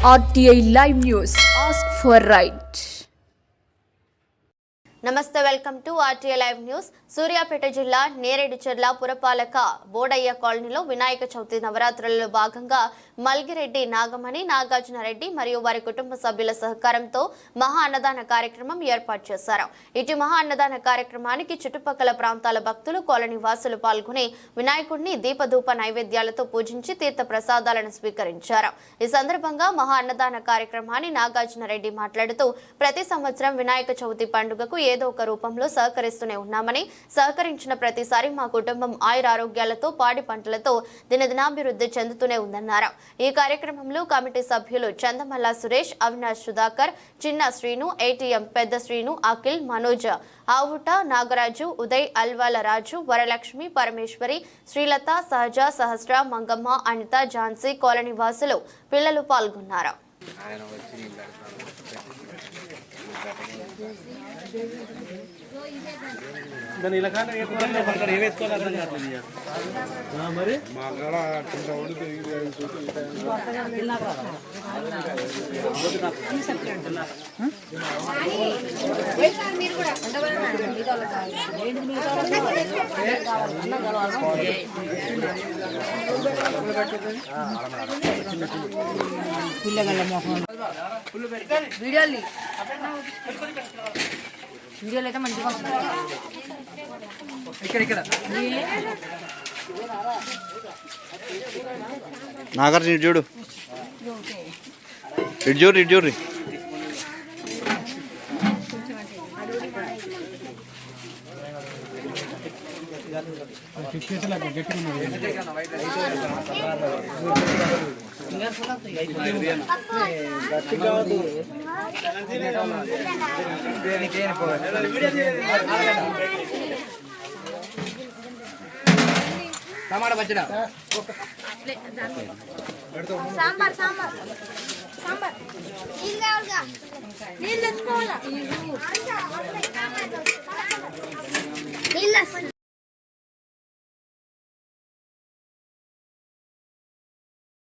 RTI Live News. Ask for right. నమస్తే, welcome to RTI live news. Suryapet జిల్లా నేరేడుచెర్ల పురపాలక బోడయ్య కాలనీలో వినాయక చవితి నవరాత్రులలో భాగంగా మల్గిరెడ్డి నాగమణి, నాగార్జున రెడ్డి మరియు వారి కుటుంబ సభ్యుల సహకారంతో మహా అన్నదాన కార్యక్రమం ఏర్పాటు చేశారు. ఇటు మహా అన్నదాన కార్యక్రమానికి చుట్టుపక్కల ప్రాంతాల భక్తులు, కాలనీ వాసులు పాల్గొని వినాయకుడిని దీపధూప నైవేద్యాలతో పూజించి తీర్థ ప్రసాదాలను స్వీకరించారు. ఈ సందర్భంగా మహా అన్నదాన కార్యక్రమాన్ని నాగార్జున రెడ్డి మాట్లాడుతూ, ప్రతి సంవత్సరం వినాయక చవితి పండుగకు ఏదో ఒక రూపంలో సహకరిస్తూనే ఉన్నామని, సహకరించిన ప్రతిసారి మా కుటుంబం ఆయురారోగ్యాలతో, పాడి పంటలతో దినదినాభివృద్ధి చెందుతూనే ఉందన్నారు. ఈ కార్యక్రమంలో కమిటీ సభ్యులు చందమల్ల సురేష్, అవినాష్, సుధాకర్, చిన్న శ్రీను, ఏటీఎం పెద్ద శ్రీను, అఖిల్, మనోజ్, ఆవుట, నాగరాజు, ఉదయ్, అల్వాల రాజు, వరలక్ష్మి, పరమేశ్వరి, శ్రీలత, సహజ, సహస్ర, మంగమ్మ, అనిత, ఝాన్సీ, కాలనీ వాసులు, పిల్లలు పాల్గొన్నారు. వీడియోలు అయితే మంచిగా వస్తుంది. ఇక్కడ నాగార్జున చూడు, ఇటు చూడు. టమాటా పచ్చడి, సాంబార్ నీళ్ళు తెచ్చుకోవాలా.